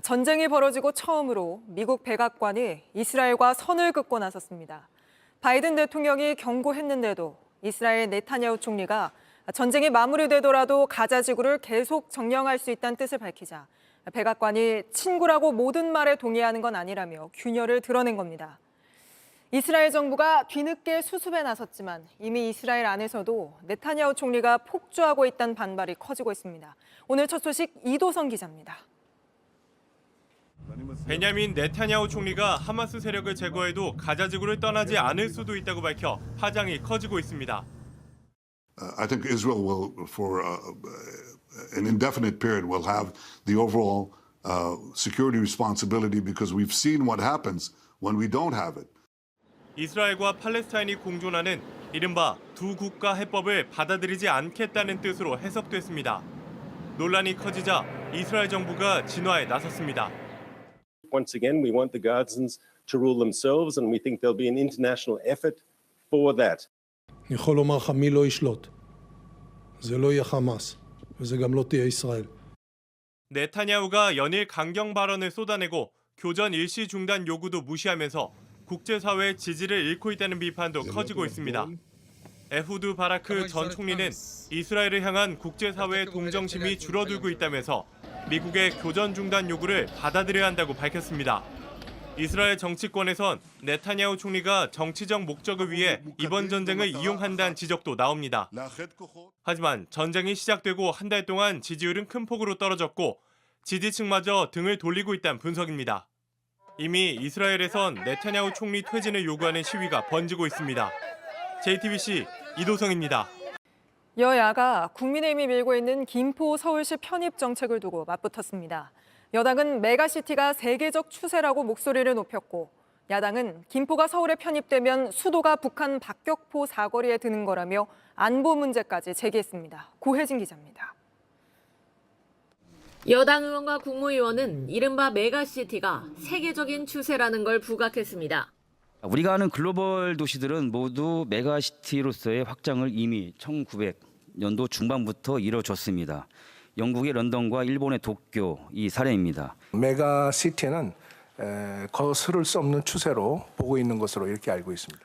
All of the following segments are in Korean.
전쟁이 벌어지고 처음으로 미국 백악관이 이스라엘과 선을 긋고 나섰습니다. 바이든 대통령이 경고했는데도 이스라엘 네타냐후 총리가 전쟁이 마무리되더라도 가자 지구를 계속 점령할 수 있다는 뜻을 밝히자 백악관이 친구라고 모든 말에 동의하는 건 아니라며 균열을 드러낸 겁니다. 이스라엘 정부가 뒤늦게 수습에 나섰지만 이미 이스라엘 안에서도 네타냐후 총리가 폭주하고 있다는 반발이 커지고 있습니다. 오늘 첫 소식 이도성 기자입니다. 베냐민 네타냐후 총리가 하마스 세력을 제거해도 가자 지구를 떠나지 않을 수도 있다고 밝혀 파장이 커지고 있습니다. I think Israel will, for an indefinite period, will have the overall security responsibility because we've seen what happens when we don't have it. 이스라엘과 팔레스타인이 공존하는 이른바 두 국가 해법을 받아들이지 않겠다는 뜻으로 해석됐습니다. 논란이 커지자 이스라엘 정부가 진화에 나섰습니다. Once again, we want the Gazans to rule themselves, and we think there'll be an international effort for that. אני יכול לומר לך מי לא ישלוט. זה לא יהיה חמאס, וזה גם לא תהיה ישראל. 네타냐후가 연일 강경 발언을 쏟아내고 교전 일시 중단 요구도 무시하면서 국제사회의 지지를 잃고 있다는 비판도 커지고 있습니다. 에후드 바라크 전 총리는 이스라엘을 향한 국제사회의 동정심이 줄어들고 있다면서 미국의 교전 중단 요구를 받아들여야 한다고 밝혔습니다. 이스라엘 정치권에선 네타냐후 총리가 정치적 목적을 위해 이번 전쟁을 이용한다는 지적도 나옵니다. 하지만 전쟁이 시작되고 한 달 동안 지지율은 큰 폭으로 떨어졌고 지지층마저 등을 돌리고 있다는 분석입니다. 이미 이스라엘에선 네타냐후 총리 퇴진을 요구하는 시위가 번지고 있습니다. JTBC 이도성입니다. 여야가 국민의힘이 밀고 있는 김포 서울시 편입 정책을 두고 맞붙었습니다. 여당은 메가시티가 세계적 추세라고 목소리를 높였고 야당은 김포가 서울에 편입되면 수도가 북한 박격포 사거리에 드는 거라며 안보 문제까지 제기했습니다. 고혜진 기자입니다. 여당 의원과 국무위원은 이른바 메가시티가 세계적인 추세라는 걸 부각했습니다. 우리가 아는 글로벌 도시들은 모두 메가시티로서의 확장을 이미 1900년도 중반부터 이뤄졌습니다. 영국의 런던과 일본의 도쿄 이 사례입니다. 메가시티는 거스를 수 없는 추세로 보고 있는 것으로 이렇게 알고 있습니다.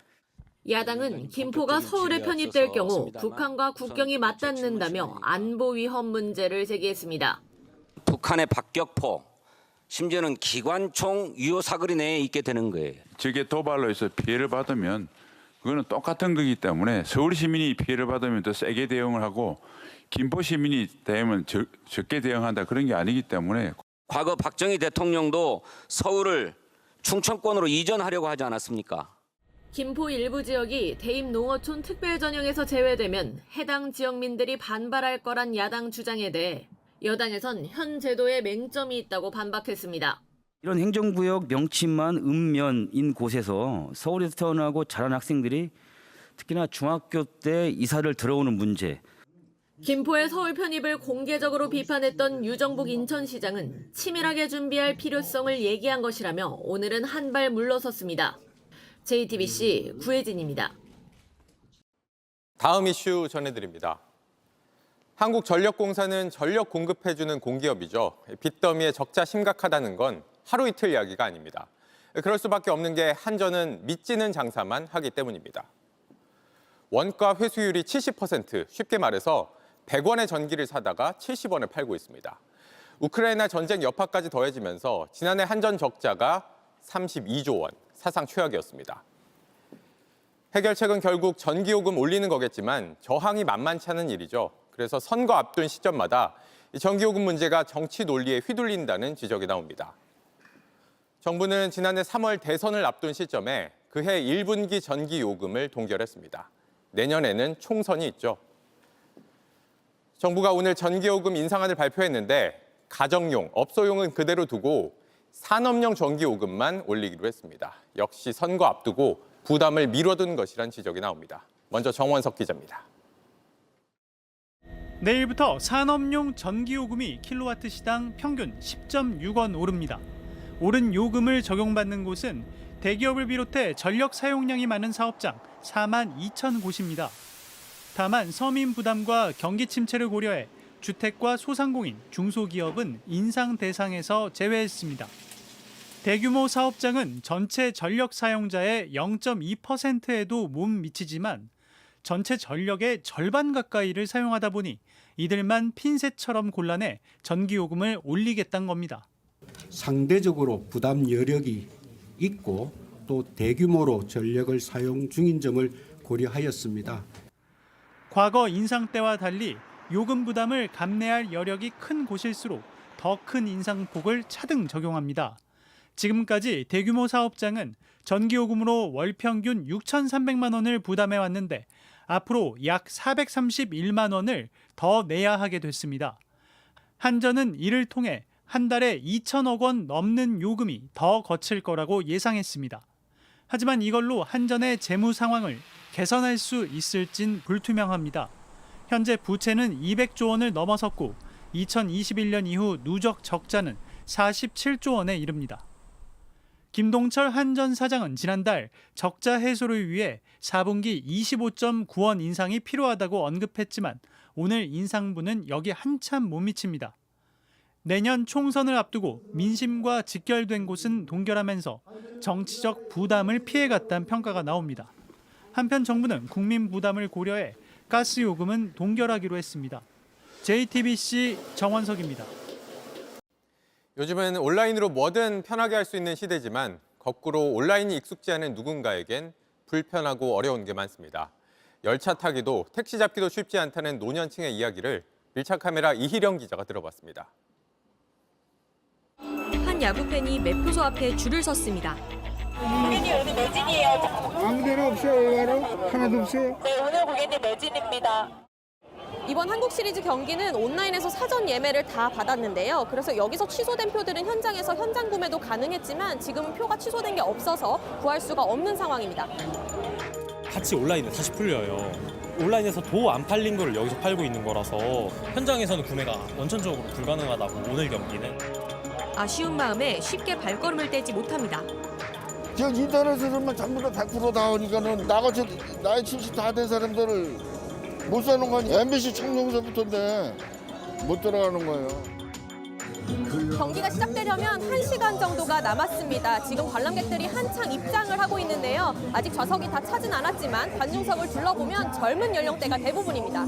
야당은 김포가 서울에 편입될 경우 북한과 국경이 맞닿는다며 안보 위험 문제를 제기했습니다. 북한의 박격포, 심지어는 기관총 유효 사거리 내에 있게 되는 거예요. 적의 도발로 해서 피해를 받으면 그거는 똑같은 거기 때문에 서울 시민이 피해를 받으면 더 세게 대응을 하고 김포 시민이 되면 적게 대응한다 그런 게 아니기 때문에 과거 박정희 대통령도 서울을 충청권으로 이전하려고 하지 않았습니까? 김포 일부 지역이 대입 농어촌 특별전형에서 제외되면 해당 지역민들이 반발할 거란 야당 주장에 대해 여당에선 현 제도에 맹점이 있다고 반박했습니다. 이런 행정구역 명칭만 읍면인 곳에서 서울에서 태어나고 자란 학생들이 특히나 중학교 때 이사를 들어오는 문제. 김포의 서울 편입을 공개적으로 비판했던 유정복 인천시장은 치밀하게 준비할 필요성을 얘기한 것이라며 오늘은 한 발 물러섰습니다. JTBC 구혜진입니다. 다음 이슈 전해드립니다. 한국전력공사는 전력 공급해주는 공기업이죠. 빚더미의 적자 심각하다는 건 하루 이틀 이야기가 아닙니다. 그럴 수밖에 없는 게 한전은 믿지는 장사만 하기 때문입니다. 원가 회수율이 70%, 쉽게 말해서 100원의 전기를 사다가 70원에 팔고 있습니다. 우크라이나 전쟁 여파까지 더해지면서 지난해 한전 적자가 32조 원, 사상 최악이었습니다. 해결책은 결국 전기요금 올리는 거겠지만 저항이 만만치 않은 일이죠. 그래서 선거 앞둔 시점마다 전기요금 문제가 정치 논리에 휘둘린다는 지적이 나옵니다. 정부는 지난해 3월 대선을 앞둔 시점에 그해 1분기 전기요금을 동결했습니다. 내년에는 총선이 있죠. 정부가 오늘 전기요금 인상안을 발표했는데 가정용, 업소용은 그대로 두고 산업용 전기요금만 올리기로 했습니다. 역시 선거 앞두고 부담을 미뤄둔 것이란 지적이 나옵니다. 먼저 정원석 기자입니다. 내일부터 산업용 전기요금이 킬로와트 시당 평균 10.6원 오릅니다. 오른 요금을 적용받는 곳은 대기업을 비롯해 전력 사용량이 많은 사업장 4만 2천 곳입니다. 다만 서민 부담과 경기 침체를 고려해 주택과 소상공인, 중소기업은 인상 대상에서 제외했습니다. 대규모 사업장은 전체 전력 사용자의 0.2%에도 못 미치지만 전체 전력의 절반 가까이를 사용하다 보니 이들만 핀셋처럼 곤란해 전기요금을 올리겠다는 겁니다. 상대적으로 부담 여력이 있고 또 대규모로 전력을 사용 중인 점을 고려하였습니다. 과거 인상 때와 달리 요금 부담을 감내할 여력이 큰 곳일수록 더 큰 인상폭을 차등 적용합니다. 지금까지 대규모 사업장은 전기요금으로 월 평균 6,300만 원을 부담해 왔는데 앞으로 약 431만 원을 더 내야 하게 됐습니다. 한전은 이를 통해 한 달에 2천억 원 넘는 요금이 더 거칠 거라고 예상했습니다. 하지만 이걸로 한전의 재무 상황을 개선할 수 있을진 불투명합니다. 현재 부채는 200조 원을 넘어섰고 2021년 이후 누적 적자는 47조 원에 이릅니다. 김동철 한전 사장은 지난달 적자 해소를 위해 4분기 25.9원 인상이 필요하다고 언급했지만 오늘 인상분은 여기 한참 못 미칩니다. 내년 총선을 앞두고 민심과 직결된 곳은 동결하면서 정치적 부담을 피해갔다는 평가가 나옵니다. 한편 정부는 국민 부담을 고려해 가스 요금은 동결하기로 했습니다. JTBC 정원석입니다. 요즘은 온라인으로 뭐든 편하게 할 수 있는 시대지만 거꾸로 온라인이 익숙지 않은 누군가에겐 불편하고 어려운 게 많습니다. 열차 타기도 택시 잡기도 쉽지 않다는 노년층의 이야기를 밀착 카메라 이희령 기자가 들어봤습니다. 한 야구팬이 매표소 앞에 줄을 섰습니다. 고객님 오늘 매진이에요. 아무 데나 없어요. 하나도 없어요. 네, 오늘 고객님 매진입니다. 이번 한국 시리즈 경기는 온라인에서 사전 예매를 다 받았는데요. 그래서 여기서 취소된 표들은 현장에서 현장 구매도 가능했지만 지금은 표가 취소된 게 없어서 구할 수가 없는 상황입니다. 같이 온라인에 다시 풀려요. 온라인에서 도 안 팔린 걸 여기서 팔고 있는 거라서 현장에서는 구매가 원천적으로 불가능하다고 오늘 경기는. 아쉬운 마음에 쉽게 발걸음을 떼지 못합니다. 지금 인터넷에서만 전부 다 100% 나오니까는 나같이 나이 70 다 된 사람들을 못 사는 거 아니야. MBC 청룡서부터인데 못 들어가는 거예요. 경기가 시작되려면 1시간 정도가 남았습니다. 지금 관람객들이 한창 입장을 하고 있는데요. 아직 좌석이 다 차진 않았지만 관중석을 둘러보면 젊은 연령대가 대부분입니다.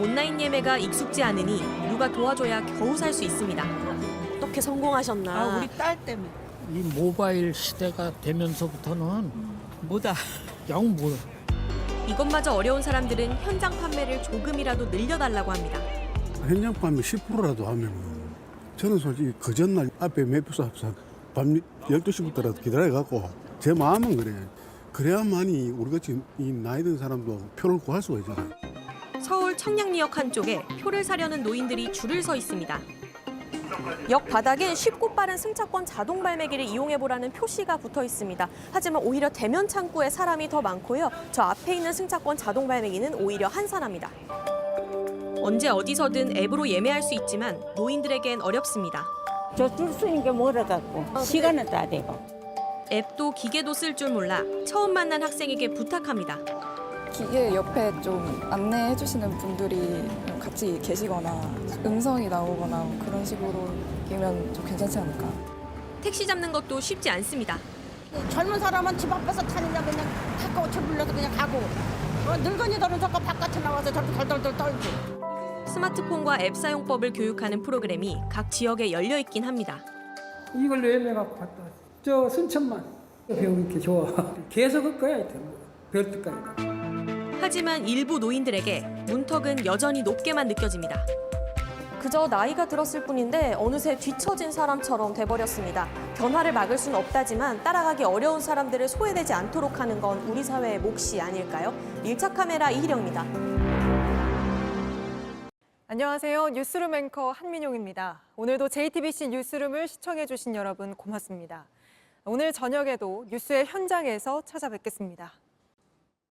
온라인 예매가 익숙지 않으니 누가 도와줘야 겨우 살 수 있습니다. 어떻게 성공하셨나? 우리 딸 때문에. 이 모바일 시대가 되면서부터는 뭐다. 영 뭐. 이것마저 어려운 사람들은 현장 판매를 조금이라도 늘려달라고 합니다. 현장 판매 10%라도 하면 저는 솔직히 그 전날 앞에 매표소 앞에서 밤 12시부터라도 기다려갖고 제 마음은 그래요. 그래야만이 우리같이 이 나이 든 사람도 표를 구할 수가 있잖아요. 서울 청량리역 한쪽에 표를 사려는 노인들이 줄을 서 있습니다. 역 바닥엔 쉽고 빠른 승차권 자동 발매기를 이용해보라는 표시가 붙어 있습니다. 하지만 오히려 대면 창구에 사람이 더 많고요. 저 앞에 있는 승차권 자동 발매기는 오히려 한산합니다. 언제 어디서든 앱으로 예매할 수 있지만 노인들에겐 어렵습니다. 저 줄 서는 게 멀어갖고 시간은 다 되고. 앱도 기계도 쓸 줄 몰라 처음 만난 학생에게 부탁합니다. 기계 옆에 좀 안내해 주시는 분들이 같이 계시거나 음성이 나오거나 그런 식으로 되면 좀 괜찮지 않을까. 택시 잡는 것도 쉽지 않습니다. 젊은 사람은 집 앞에서 타느냐 그냥 가까워 쳐불러서 그냥 가고 늙은이들은 저거 바깥에 나와서 저렇게 덜덜덜 떨고. 스마트폰과 앱 사용법을 교육하는 프로그램이 각 지역에 열려 있긴 합니다. 이걸로 예매갖고 갔다. 저 순천만 배우는 게 좋아. 계속 할 거야 하여튼 배울 때까지. 하지만 일부 노인들에게 문턱은 여전히 높게만 느껴집니다. 그저 나이가 들었을 뿐인데 어느새 뒤처진 사람처럼 돼버렸습니다. 변화를 막을 수는 없다지만 따라가기 어려운 사람들을 소외되지 않도록 하는 건 우리 사회의 몫이 아닐까요? 밀착 카메라 이희령입니다. 안녕하세요. 뉴스룸 앵커 한민용입니다. 오늘도 JTBC 뉴스룸을 시청해주신 여러분 고맙습니다. 오늘 저녁에도 뉴스의 현장에서 찾아뵙겠습니다.